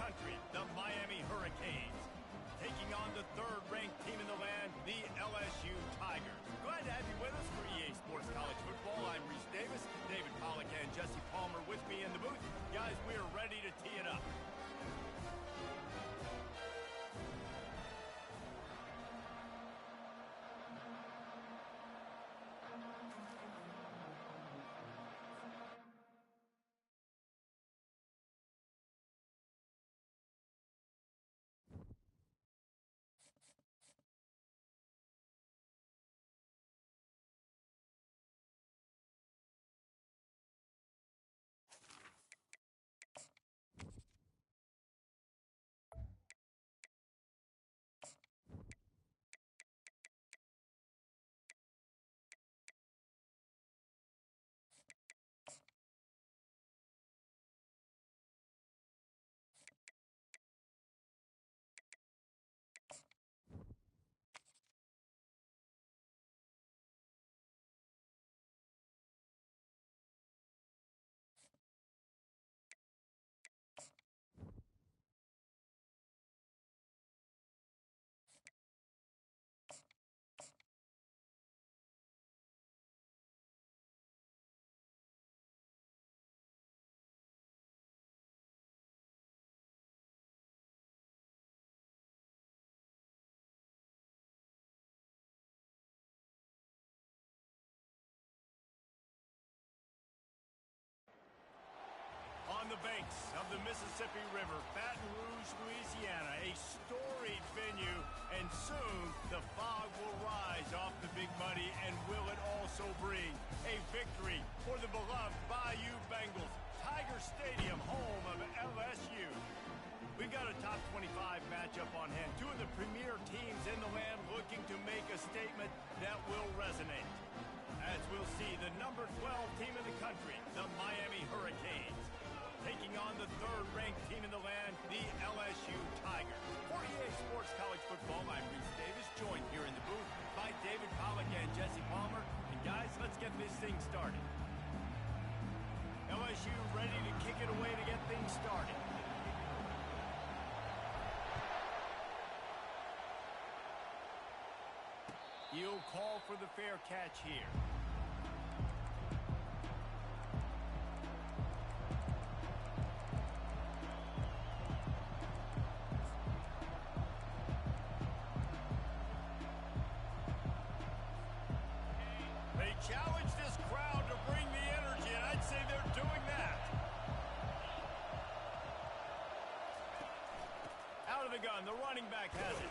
country, the Miami Hurricanes. Taking on the third-ranked team in the land, the LSU Tigers. Glad to have you with us for EA Sports College Football. I'm Reese Davis, David Pollack and Jesse Palmer with me in the booth. Guys, we are ready to tee it up. On the banks of the Mississippi River, Baton Rouge, Louisiana, a storied venue, and soon the fog will rise off the Big Muddy, and will it also bring a victory for the beloved Bayou Bengals, Tiger Stadium, home of LSU. We've got a top 25 matchup on hand, two of the premier teams in the land looking to make a statement that will resonate. As we'll see, the number 12 team in the country, the Miami Hurricanes, taking on the third-ranked team in the land, the LSU Tigers. For EA Sports College Football, I'm Reese Davis, joined here in the booth by David Pollack and Jesse Palmer. And guys, let's get this thing started. LSU ready to kick it away to get things started. He'll call for the fair catch here. Challenge this crowd to bring the energy, and I'd say they're doing that. Out of the gun, the running back has it.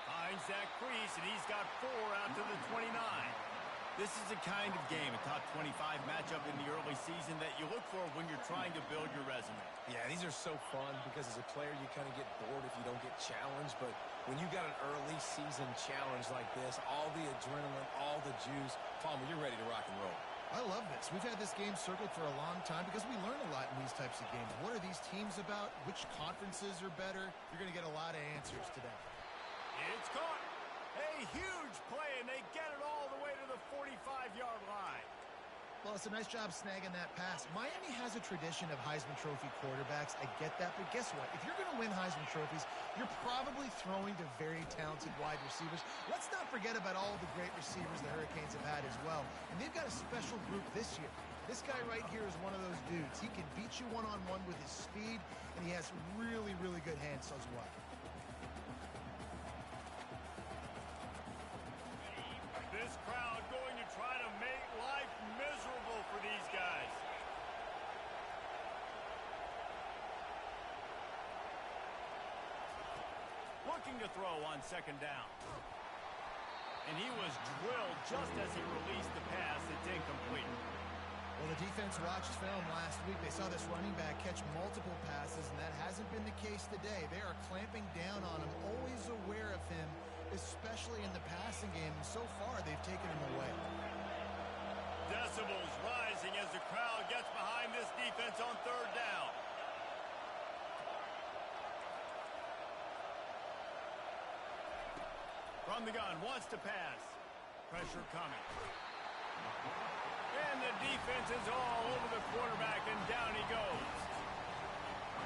Finds that crease, and he's got 4 out to the 29. This is the kind of game, a top 25 matchup in the early season, that you look for when you're trying to build your resume. Yeah, these are so fun because as a player, you kind of get bored if you don't get challenged. But when you got an early season challenge like this, all the adrenaline, all the juice, Palmer, you're ready to rock and roll. I love this. We've had this game circled for a long time because we learn a lot in these types of games. What are these teams about? Which conferences are better? You're going to get a lot of answers today. It's caught. A huge play, and they get it all the way to the 45-yard line. Well, it's a nice job snagging that pass. Miami has a tradition of Heisman Trophy quarterbacks. I get that, but guess what? If you're going to win Heisman Trophies, you're probably throwing to very talented wide receivers. Let's not forget about all the great receivers the Hurricanes have had as well. And they've got a special group this year. This guy right here is one of those dudes. He can beat you one-on-one with his speed, and he has really, really good hands as well. This crowd going to try to make life miserable for these guys. Looking to throw on second down. And he was drilled just as he released the pass. It's incomplete. Well, the defense watched film last week. They saw this running back catch multiple passes, and that hasn't been the case today. They are clamping down on him, always aware of him, especially in the passing game. And so far, they've taken him away. Decibels rising as the crowd gets behind this defense on third down. From the gun, wants to pass. Pressure coming. And the defense is all over the quarterback, and down he goes.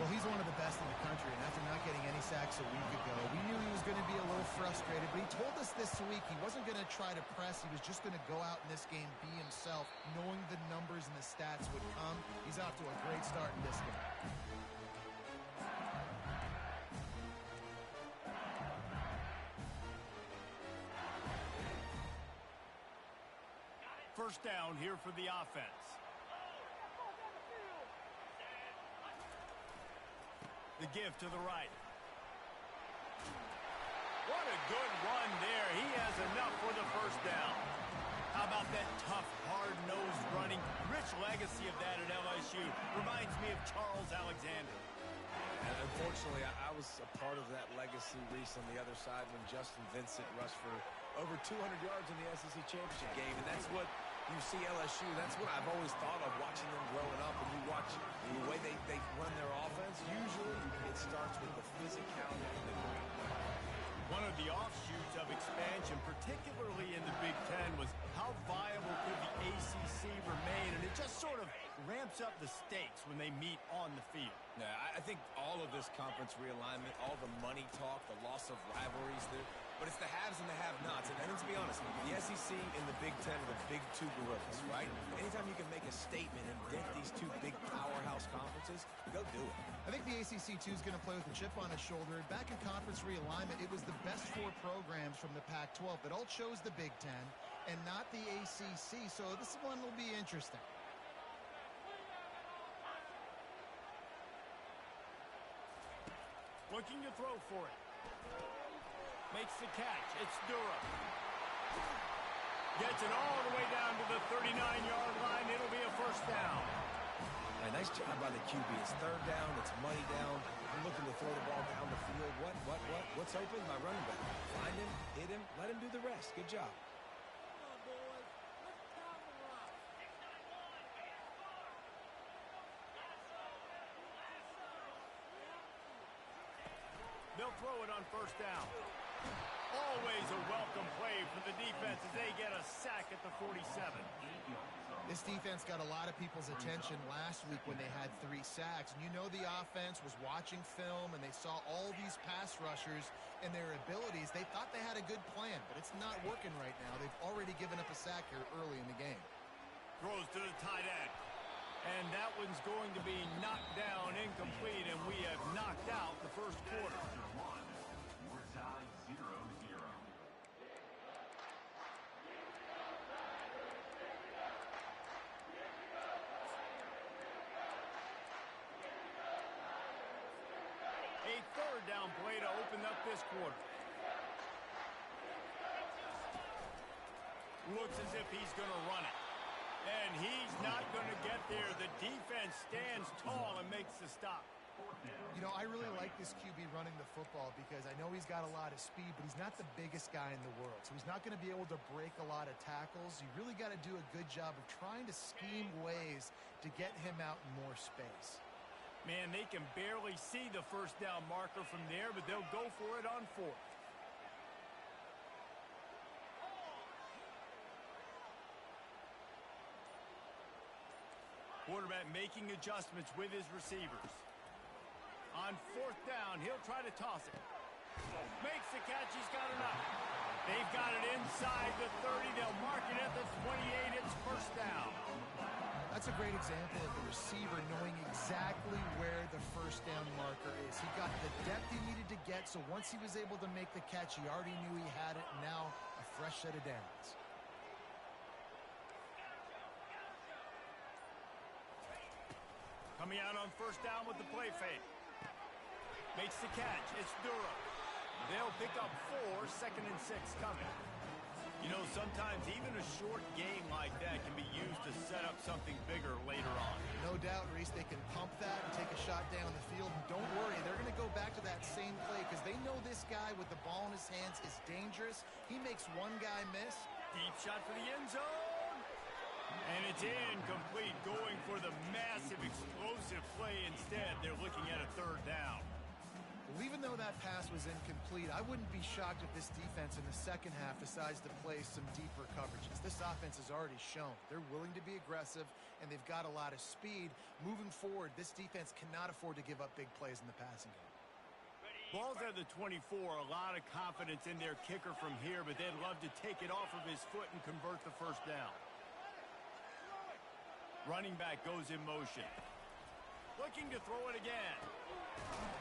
Well, he's one of the best in the country, and after not getting any sacks a week ago, we knew he was going to be a little frustrated, but he told us this week he wasn't going to try to press. He was just going to go out in this game, be himself, knowing the numbers and the stats would come. He's off to a great start in this game. First down here for the offense. The give to the right. What a good run there. He has enough for the first down. How about that tough, hard-nosed running? Rich legacy of that at LSU. Reminds me of Charles Alexander. And unfortunately, I was a part of that legacy, Reese, on the other side when Justin Vincent rushed for over 200 yards in the SEC championship game. And that's what you see LSU. That's what I've always thought of watching them growing up. And you watch the way they run their offense, usually it starts with the physicality and the great. One of the offshoots of expansion, particularly in the Big Ten, was how viable could the ACC remain, and it just sort of ramps up the stakes when they meet on the field. Yeah, I think all of this conference realignment, all the money talk, the loss of rivalries, but it's the haves and the have-nots. And let's be honest, the SEC and the Big Ten are the big two gorillas, right? Anytime you can make a statement and dent these two big powerhouse conferences, go do it. I think the ACC, too, is going to play with a chip on his shoulder. Back in conference realignment, it was the best 4 programs from the Pac-12 that all chose the Big Ten and not the ACC, so this one will be interesting. Looking to throw for it. Makes the catch. It's Durham. Gets it all the way down to the 39-yard line. It'll be a first down. A nice job by the QB. It's third down. It's money down. I'm looking to throw the ball down the field. What's open? My running back. Find him, hit him, let him do the rest. Good job. They'll throw it on first down. Always a welcome play for the defense as they get a sack at the 47. This defense got a lot of people's attention last week when they had 3 sacks. And you know the offense was watching film, and they saw all these pass rushers and their abilities. They thought they had a good plan, but it's not working right now. They've already given up a sack here early in the game. Throws to the tight end. And that one's going to be knocked down incomplete, and we have knocked out the first quarter. We're tied 0-0. A third down play to open up this quarter. Looks as if he's going to run it. And he's not going to get there. The defense stands tall and makes the stop. You know, I really like this QB running the football because I know he's got a lot of speed, but he's not the biggest guy in the world. So he's not going to be able to break a lot of tackles. You really got to do a good job of trying to scheme ways to get him out in more space. Man, they can barely see the first down marker from there, but they'll go for it on 4th. Quarterback making adjustments with his receivers. On 4th down, he'll try to toss it. Makes the catch. He's got enough. They've got it inside the 30. They'll mark it at the 28. It's first down. That's a great example of the receiver knowing exactly where the first down marker is. He got the depth he needed to get, so once he was able to make the catch, he already knew he had it. Now a fresh set of downs. Coming out on first down with the play fake. Makes the catch. It's Durham. They'll pick up 4, 2nd and 6 coming. You know, sometimes even a short game like that can be used to set up something bigger later on. No doubt, Reese, they can pump that and take a shot down the field. And don't worry, they're going to go back to that same play because they know this guy with the ball in his hands is dangerous. He makes one guy miss. Deep shot for the end zone. And it's incomplete, going for the massive explosive play instead. They're looking at a 3rd down. Well, even though that pass was incomplete, I wouldn't be shocked if this defense in the second half decides to play some deeper coverages. This offense has already shown they're willing to be aggressive, and they've got a lot of speed. Moving forward, this defense cannot afford to give up big plays in the passing game. Ball's at the 24. A lot of confidence in their kicker from here, but they'd love to take it off of his foot and convert the first down. Running back goes in motion. Looking to throw it again.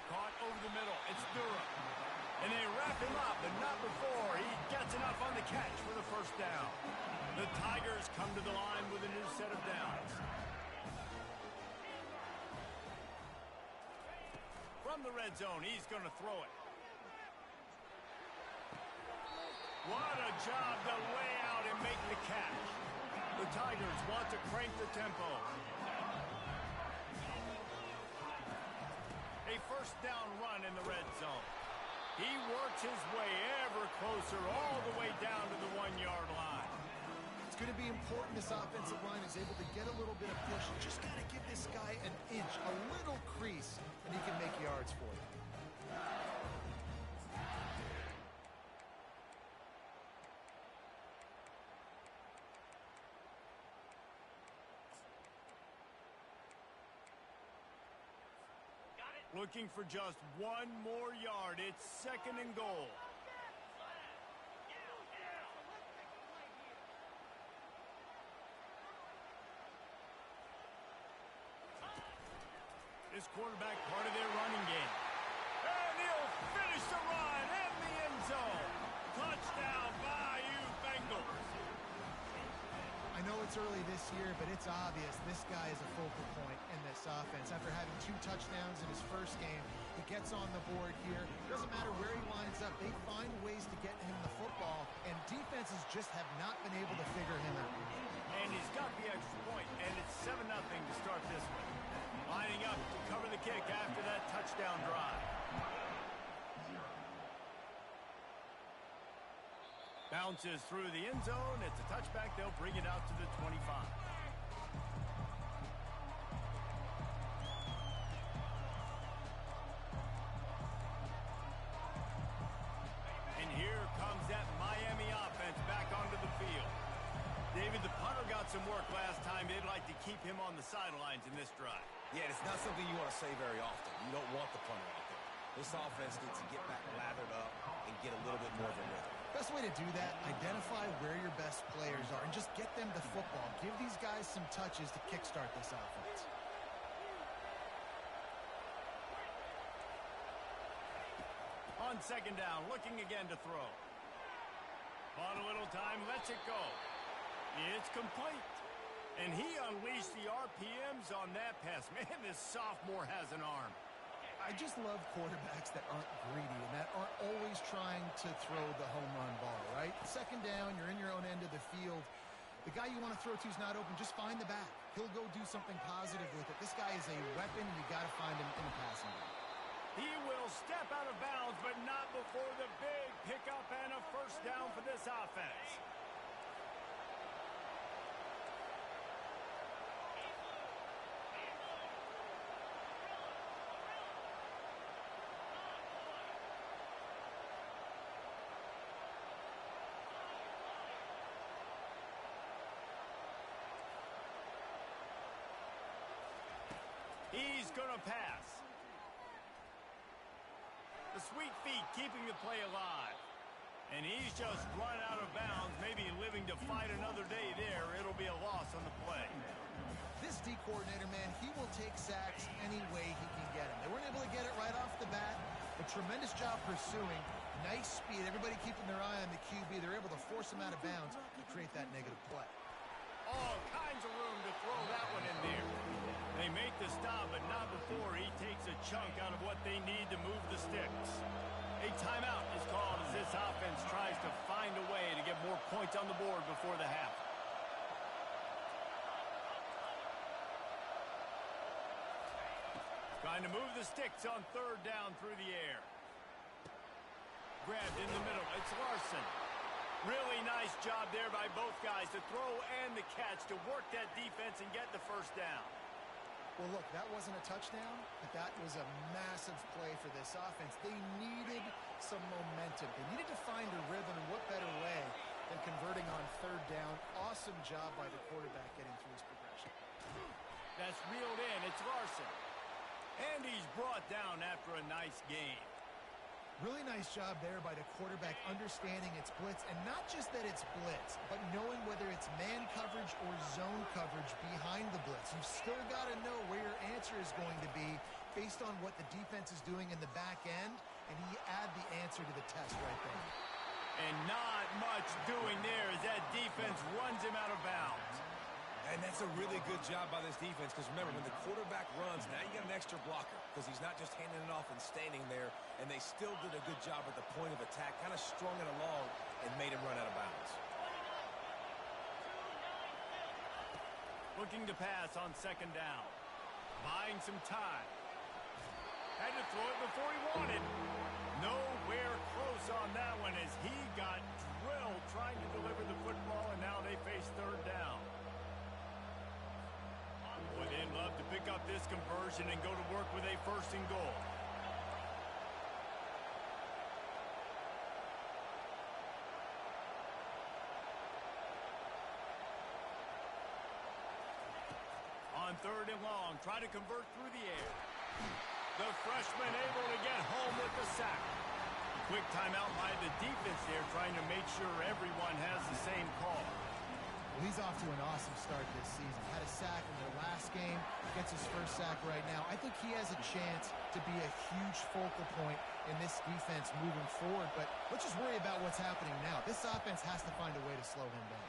Caught over the middle. It's Durham. And they wrap him up, but not before he gets enough on the catch for the first down. The Tigers come to the line with a new set of downs. From the red zone, he's going to throw it. What a job to lay out and make the catch. The Tigers want to crank the tempo. A first down run in the red zone. He works his way ever closer all the way down to the 1-yard line. It's going to be important this offensive line is able to get a little bit of push. Just got to give this guy an inch, a little crease, and he can make yards for you. Looking for just one more yard. It's second and goal. This quarterback part of their running game. And he'll finish the run in the end zone. Touchdown, Bayou Bengals. I know it's early this year, but it's obvious this guy is a focal point in this offense. After having 2 touchdowns in his first game, he gets on the board here. Doesn't matter where he lines up. They find ways to get him the football, and defenses just have not been able to figure him out. And he's got the extra point, and it's 7-0 to start this one. Lining up to cover the kick after that touchdown drive. Bounces through the end zone. It's a touchback. They'll bring it out to the 25. And here comes that Miami offense back onto the field. David, the punter got some work last time. They'd like to keep him on the sidelines in this drive. Yeah, it's not something you want to say very often. You don't want the punter out there. This offense needs to get back lathered up and get a little bit more of a rhythm. Best way to do that, identify where your best players are and just get them the football. Give these guys some touches to kickstart this offense. On second down, looking again to throw. Bought a little time, lets it go. It's complete. And he unleashed the RPMs on that pass. Man, this sophomore has an arm. I just love quarterbacks that aren't greedy and that aren't always trying to throw the home run ball, right? Second down, you're in your own end of the field. The guy you want to throw to is not open. Just find the back. He'll go do something positive with it. This guy is a weapon, and you got to find him in a passing game. He will step out of bounds, but not before the big pickup and a first down for this offense. He's going to pass. The sweet feet keeping the play alive. And he's just run out of bounds, maybe living to fight another day there. It'll be a loss on the play. This D coordinator, man, he will take sacks any way he can get them. They weren't able to get it right off the bat. A tremendous job pursuing. Nice speed. Everybody keeping their eye on the QB. They're able to force him out of bounds to create that negative play. All kinds of room to throw that one in there. They make the stop, but not before he takes a chunk out of what they need to move the sticks. A timeout is called as this offense tries to find a way to get more points on the board before the half. Trying to move the sticks on third down through the air. Grabbed in the middle. It's Larson. Really nice job there by both guys to throw and the catch to work that defense and get the first down. Well, look, that wasn't a touchdown, but that was a massive play for this offense. They needed some momentum. They needed to find a rhythm, and what better way than converting on third down. Awesome job by the quarterback getting through his progression. That's reeled in. It's Larson. And he's brought down after a nice gain. Really nice job there by the quarterback understanding it's blitz, and not just that it's blitz, but knowing whether it's man coverage or zone coverage behind the blitz. You've still got to know where your answer is going to be based on what the defense is doing in the back end, and he add the answer to the test right there. And not much doing there as that defense runs him out of bounds. And that's a really good job by this defense, because remember, when the quarterback runs, now you got an extra blocker, because he's not just handing it off and standing there, and they still did a good job at the point of attack, kind of strung it along and made him run out of bounds. Looking to pass on second down. Buying some time. Had to throw it before he wanted. Nowhere close on that one as he got drilled trying to deliver the football, and now they face third down. Would they'd love to pick up this conversion and go to work with a first and goal. On third and long, try to convert through the air. The freshman able to get home with the sack. Quick timeout by the defense there, trying to make sure everyone has the same call. Well, he's off to an awesome start this season. Had a sack in their last game, gets his first sack right now. I think he has a chance to be a huge focal point in this defense moving forward, but let's just worry about what's happening now. This offense has to find a way to slow him down.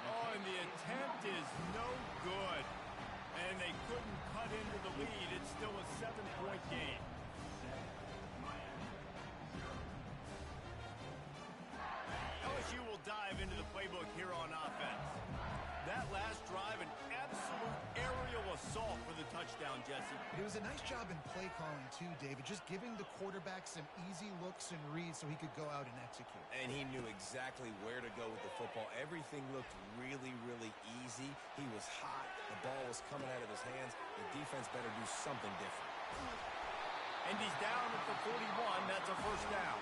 Oh, and the attempt is no good. And they couldn't cut into the lead. It's still a 7-point game. LSU will dive into the playbook here on offense. That last drive, an absolute aerial assault for the touchdown, Jesse. It was a nice job in play calling too, David, just giving the quarterback some easy looks and reads so he could go out and execute. And he knew exactly where to go with the football. Everything looked really, really easy. He was hot. The ball was coming out of his hands. The defense better do something different. And he's down at the 41. That's a first down.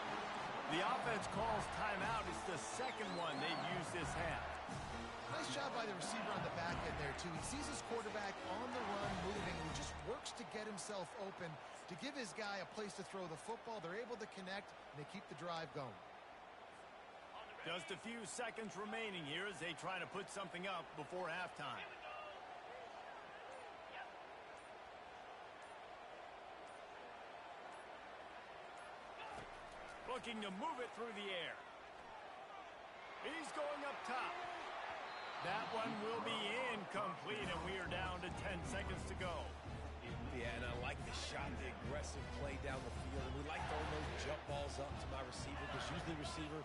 The offense calls timeout. It's the second one they've used this half. Nice job by the receiver on the back end there, too. He sees his quarterback on the run moving, and he just works to get himself open to give his guy a place to throw the football. They're able to connect, and they keep the drive going. Just a few seconds remaining here as they try to put something up before halftime. Looking to move it through the air. He's going up top. That one will be incomplete, and we are down to 10 seconds to go. Yeah, and I like the shot, the aggressive play down the field. And we like throwing those jump balls up to my receiver, because usually the receiver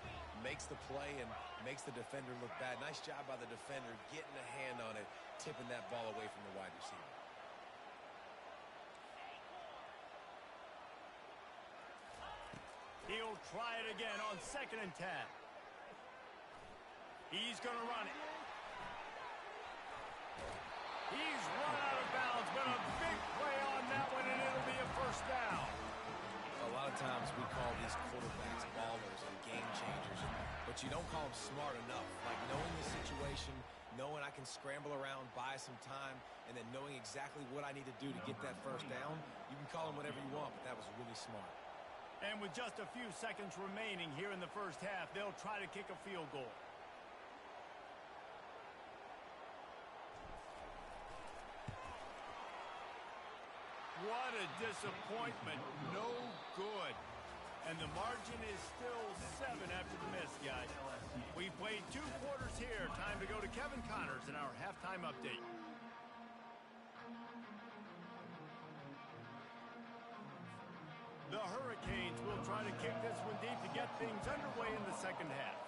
makes the play and makes the defender look bad. Nice job by the defender getting a hand on it, tipping that ball away from the wide receiver. He'll try it again on second and 10. He's going to run it. He's run out of bounds, but a big play on that one, and it'll be a first down. A lot of times we call these quarterbacks ballers and game changers, but you don't call them smart enough. Like knowing the situation, knowing I can scramble around, buy some time, and then knowing exactly what I need to do to get that first down, you can call them whatever you want, but that was really smart. And with just a few seconds remaining here in the first half, they'll try to kick a field goal. What a disappointment. No good. And the margin is still 7 after the miss, guys. We played 2 quarters here. Time to go to Kevin Connors in our halftime update. The Hurricanes will try to kick this one deep to get things underway in the second half.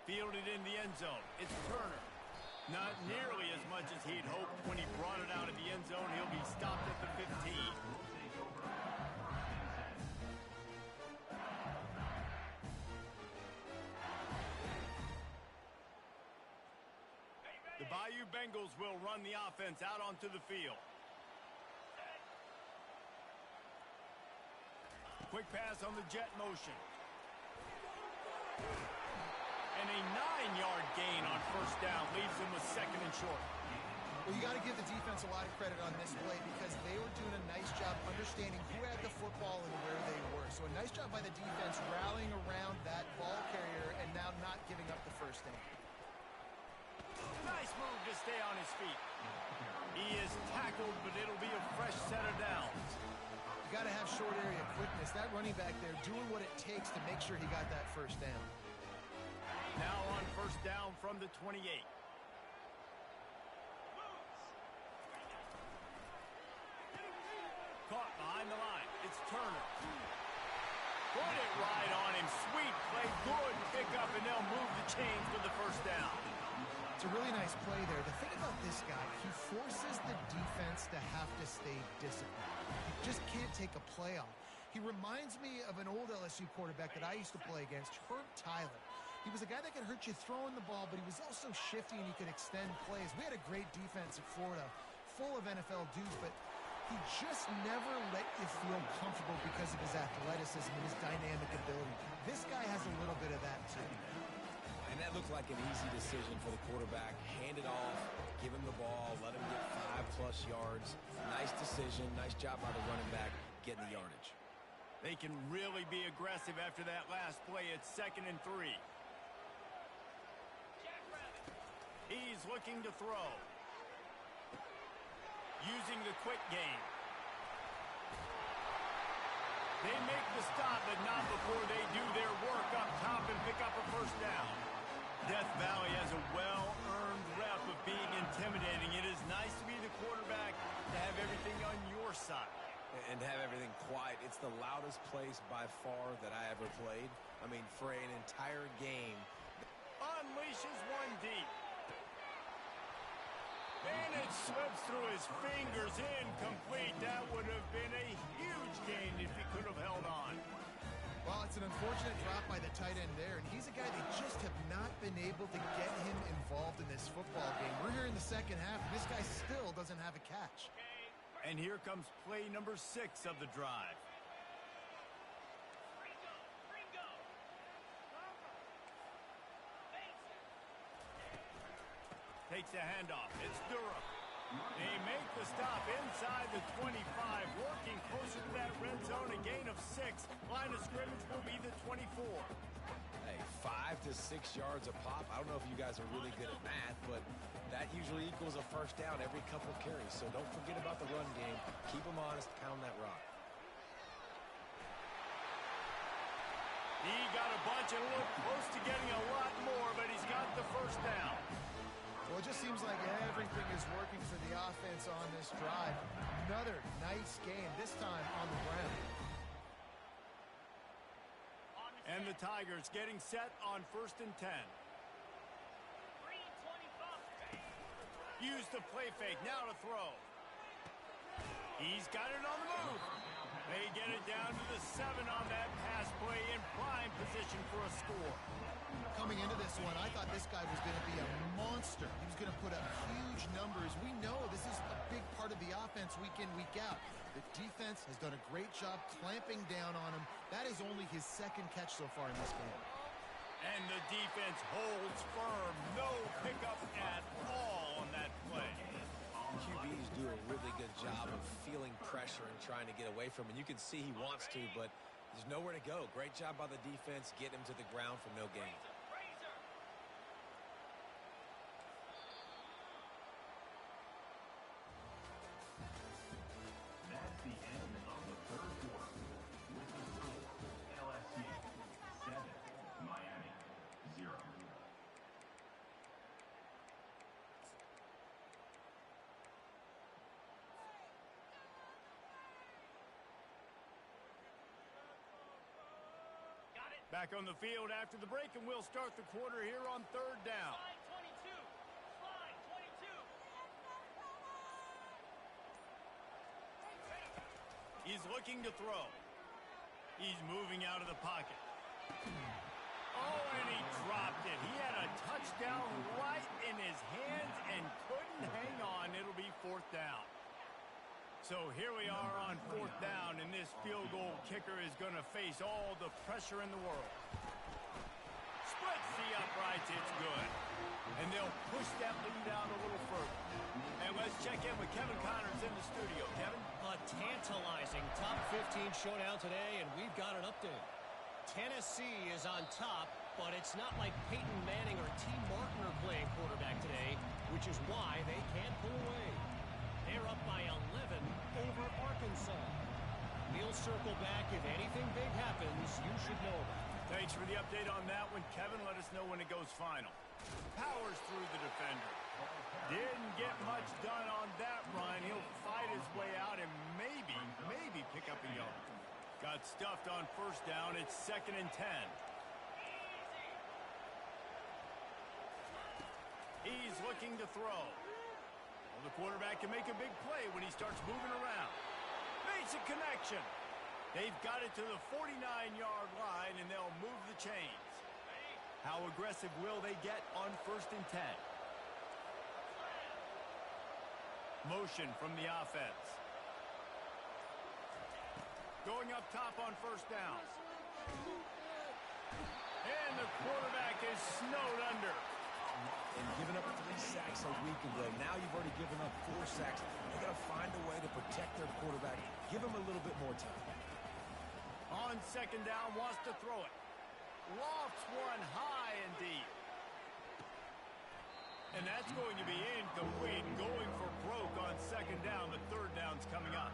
Fielded in the end zone. It's Turner. Not nearly as much as he'd hoped when he brought it out of the end zone. He'll be stopped at the 15. Bayou Bengals will run the offense out onto the field. Quick pass on the jet motion. And a 9-yard gain on first down leaves them with second and short. Well, you got to give the defense a lot of credit on this play because they were doing a nice job understanding who had the football and where they were. So a nice job by the defense rallying around that ball carrier and now not giving up the first down. Nice move to stay on his feet. He is tackled, but it'll be a fresh set of downs. You got to have short area quickness. That running back there doing what it takes to make sure he got that first down. Now on first down from the 28. Caught behind the line. It's Turner. Put it right on him. Sweet play. Good pickup, and they'll move the chains for the first down. It's a really nice play there. The thing about this guy, he forces the defense to have to stay disciplined. You just can't take a play off. He reminds me of an old LSU quarterback that I used to play against, Herb Tyler. He was a guy that could hurt you throwing the ball, but he was also shifty and he could extend plays. We had a great defense at Florida, full of NFL dudes, but he just never let you feel comfortable because of his athleticism and his dynamic ability. This guy has a little bit of that too. And that looked like an easy decision for the quarterback. Hand it off, give him the ball, let him get 5+ yards. Nice decision, nice job by the running back getting the yardage. They can really be aggressive after that last play. It's 2nd and 3. He's looking to throw. Using the quick game. They make the stop, but not before they do their work up top and pick up a first down. Death Valley has a well-earned rep of being intimidating. It is nice to be the quarterback, to have everything on your side. And have everything quiet. It's the loudest place by far that I ever played. I mean, for an entire game. Unleashes one deep. And it slips through his fingers, incomplete. That would have been a huge gain if he could have held on. Well, it's an unfortunate drop by the tight end there, and he's a guy they just have not been able to get him involved in this football game. We're here in the second half, and this guy still doesn't have a catch. And here comes play number 6 of the drive. Takes a handoff. It's Durham. They make the stop inside the 25, working closer to that red zone, a gain of 6. Line of scrimmage will be the 24. Hey, 5 to 6 yards a pop. I don't know if you guys are really good at math, but that usually equals a first down every couple carries. So don't forget about the run game. Keep them honest, pound that rock. He got a bunch and looked close to getting a lot more, but he's got the first down. Well, it just seems like everything is working for the offense on this drive. Another nice game, this time on the ground. And the Tigers getting set on 1st and 10. Use the play fake, now to throw. He's got it on the move. They get it down to the 7 on that pass play in prime position for a score. Coming into this one, I thought this guy was going to be a monster. He was going to put up huge numbers. We know this is a big part of the offense week in, week out. The defense has done a great job clamping down on him. That is only his 2nd catch so far in this game. And the defense holds firm. No pickup at all on that play. QBs do a really good job of feeling pressure and trying to get away from it. You can see he wants to, but there's nowhere to go. Great job by the defense, getting him to the ground for no gain. That's the end of the third quarter. With the score, LSU 7, Miami 0. Back on the field after the break, and we'll start the quarter here on 3rd down. He's looking to throw. He's moving out of the pocket. Oh, and he dropped it. He had a touchdown right in his hands and couldn't hang on. It'll be 4th down. So here we are on 4th down, and this field goal kicker is going to face all the pressure in the world. Splits the uprights. It's good. And they'll push that lead out a little further. And let's check in with Kevin Connors in the studio. Kevin? A tantalizing top 15 showdown today, and we've got an update. Tennessee is on top, but it's not like Peyton Manning or T. Martin are playing quarterback today, which is why they can't pull away. They're up by 11 over Arkansas. We'll circle back. If anything big happens, you should know about it. Thanks for the update on that one, Kevin. Let us know when it goes final. Powers through the defender. Didn't get much done on that run. He'll fight his way out and maybe pick up a yard. Got stuffed on 1st down. It's 2nd and 10. He's looking to throw. Well, the quarterback can make a big play when he starts moving around. Makes a connection. They've got it to the 49-yard line, and they'll move the chains. How aggressive will they get on 1st and 10? Motion from the offense. Going up top on 1st down. And the quarterback is snowed under. And giving up 3 sacks a week ago. Now you've already given up 4 sacks. They got to find a way to protect their quarterback. Give him a little bit more time. On 2nd down, wants to throw it. Lofts one high and deep. And that's going to be incomplete. Going for broke on 2nd down. The 3rd down's coming up.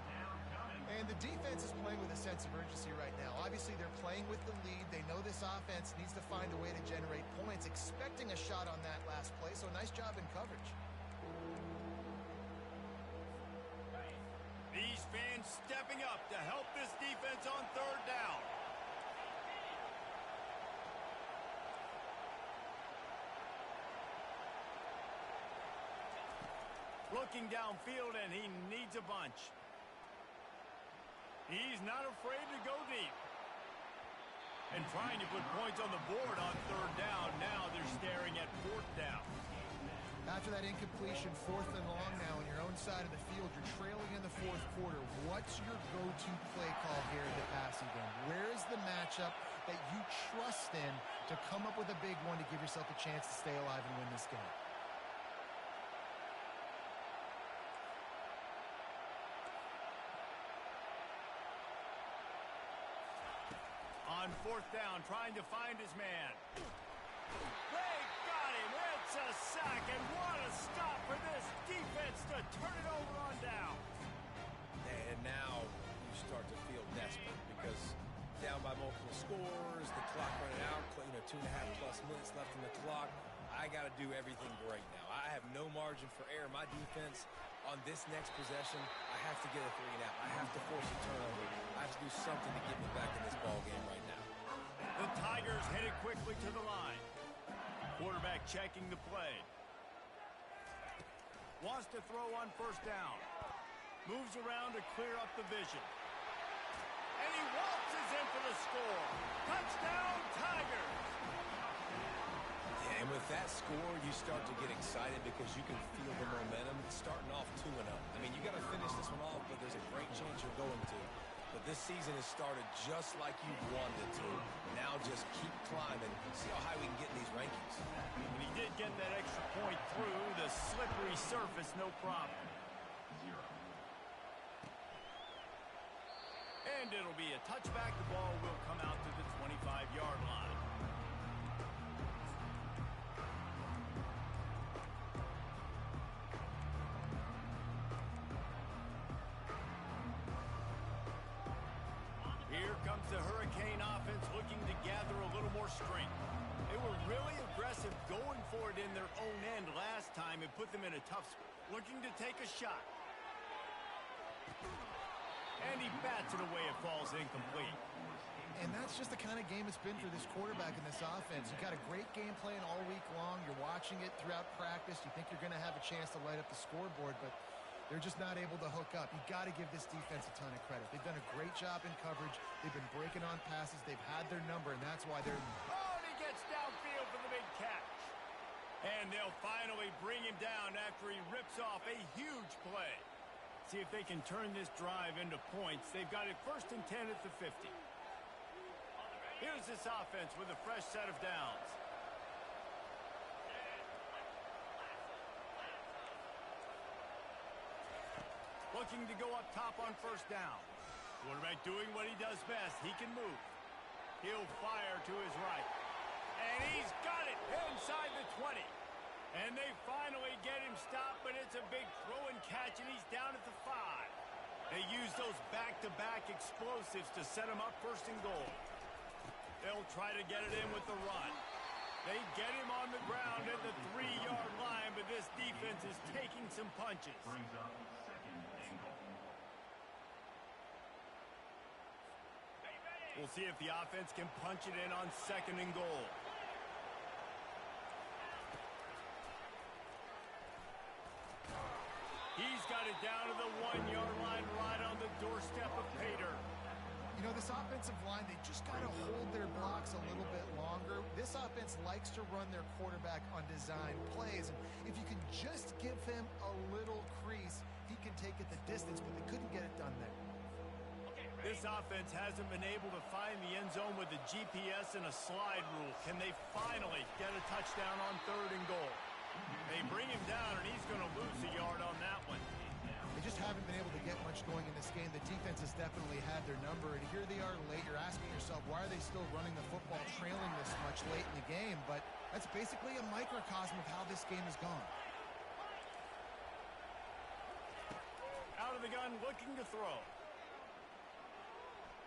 And the defense is playing with a sense of urgency right now. Obviously, they're playing with the lead. They know this offense needs to find a way to generate points, expecting a shot on that last play, so nice job in coverage. These fans stepping up to help this defense on 3rd down. Looking downfield, and he needs a bunch. He's not afraid to go deep. And trying to put points on the board on 3rd down. Now they're staring at 4th down. After that incompletion, 4th and long now on your own side of the field, you're trailing in the 4th quarter. What's your go-to play call here in the passing game? Where is the matchup that you trust in to come up with a big one to give yourself a chance to stay alive and win this game? On 4th down, trying to find his man. They got him. It's a sack, and what a stop for this defense to turn it over on down. And now you start to feel desperate because down by multiple scores, the clock running out, 2.5+ minutes left in the clock. I got to do everything great now. I have no margin for error. My defense on this next possession, I have to get a 3 and out. I have to force a turnover. I have to do something to get me back in this ball game right now. The Tigers headed quickly to the line. Quarterback checking the play. Wants to throw on 1st down. Moves around to clear up the vision. And he waltzes in for the score. Touchdown, Tigers! And with that score, you start to get excited because you can feel the momentum starting off 2-0. I mean, you got to finish this one off, but there's a great chance you're going to. But this season has started just like you wanted it to. Now just keep climbing. See how high we can get in these rankings. And he did get that extra point through the slippery surface, no problem. And it'll be a touchback. The ball will come out to the 25-yard line. Here comes the Hurricane offense looking to gather a little more strength. They were really aggressive going for it in their own end last time and put them in a tough spot. Looking to take a shot. And he bats it away. It falls incomplete. And that's just the kind of game it's been for this quarterback in this offense. You've got a great game plan all week long. You're watching it throughout practice. You think you're going to have a chance to light up the scoreboard, but they're just not able to hook up. You've got to give this defense a ton of credit. They've done a great job in coverage. They've been breaking on passes. They've had their number, and that's why they're... Oh, and he gets finally bring him down after he rips off a huge play. See if they can turn this drive into points. They've got it 1st and 10 at the 50. Here's this offense with a fresh set of downs. Looking to go up top on 1st down. Quarterback doing what he does best. He can move. He'll fire to his right. And he's got it inside the 20. And they finally get him stopped, but it's a big throw and catch, and he's down at the 5. They use those back-to-back explosives to set him up 1st and goal. They'll try to get it in with the run. They get him on the ground at the 3-yard line, but this defense is taking some punches. Brings up 2nd and goal. We'll see if the offense can punch it in on 2nd and goal. He's got it down to the 1-yard line right on the doorstep of Pater. You know, this offensive line, they just got to hold their blocks a little bit longer. This offense likes to run their quarterback on design plays. And if you can just give him a little crease, he can take it the distance, but they couldn't get it done there. This offense hasn't been able to find the end zone with the GPS and a slide rule. Can they finally get a touchdown on 3rd and goal? They bring him down, and he's going to lose a yard on that one. They just haven't been able to get much going in this game. The defense has definitely had their number, and here they are late. You're asking yourself, why are they still running the football, trailing this much late in the game? But that's basically a microcosm of how this game has gone. Out of the gun, looking to throw.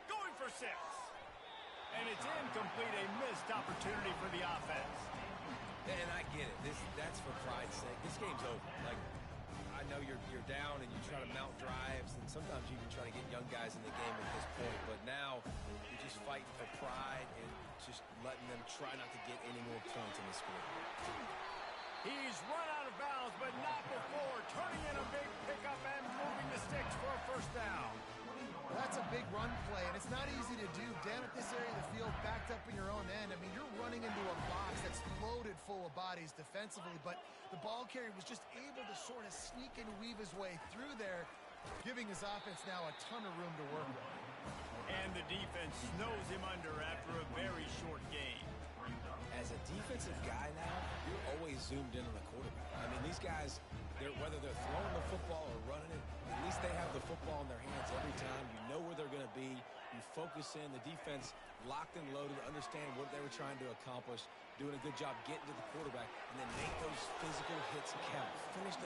Going for 6. And it's incomplete, a missed opportunity for the offense. And I get it. That's for pride's sake. This game's over. Like, I know you're down and you try to mount drives, and sometimes you even try to get young guys in the game at this point. But now you're just fighting for pride and just letting them try not to get any more points in the score. He's run out of bounds, but not before. Turning in a big pickup and moving the sticks for a 1st down. That's a big run play, and it's not easy to do. Down at this area of the field, backed up in your own end. I mean, you're running into a box that's loaded full of bodies defensively, but the ball carrier was just able to sort of sneak and weave his way through there, giving his offense now a ton of room to work with. And the defense snows him under after a very short game. As a defensive guy now, you're always zoomed in on the quarterback. I mean, these guys, whether they're throwing the football or running it, at least they have the football in their hands every time. You know where they're going to be. You focus in. The defense locked and loaded, understand what they were trying to accomplish, doing a good job getting to the quarterback, and then make those physical hits count. Finish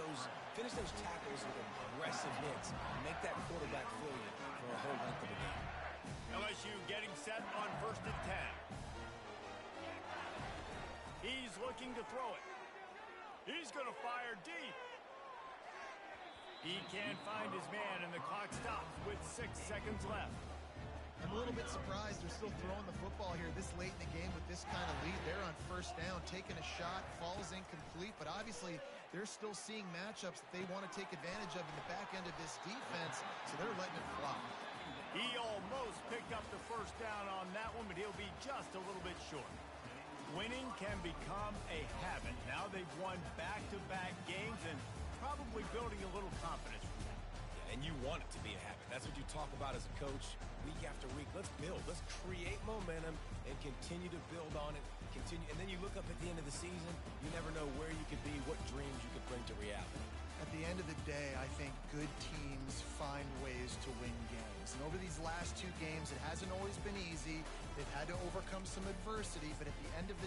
those tackles with aggressive hits. Make that quarterback feel you for a whole length of the game. LSU getting set on 1st and 10. He's looking to throw it. He's going to fire deep. He can't find his man, and the clock stops with 6 seconds left. I'm a little bit surprised they're still throwing the football here this late in the game with this kind of lead. They're on 1st down, taking a shot, falls incomplete, but obviously they're still seeing matchups that they want to take advantage of in the back end of this defense, so they're letting it fly. He almost picked up the 1st down on that one, but he'll be just a little bit short. Winning can become a habit. Now they've won back-to-back games and probably building a little confidence. And you want it to be a habit. That's what you talk about as a coach week after week. Let's build. Let's create momentum and continue to build on it. And then you look up at the end of the season, you never know where you could be, what dreams you could bring to reality. At the end of the day, I think good teams find ways to win games. And over these last 2 games, it hasn't always been easy. They've had to overcome some adversity, but at the end of the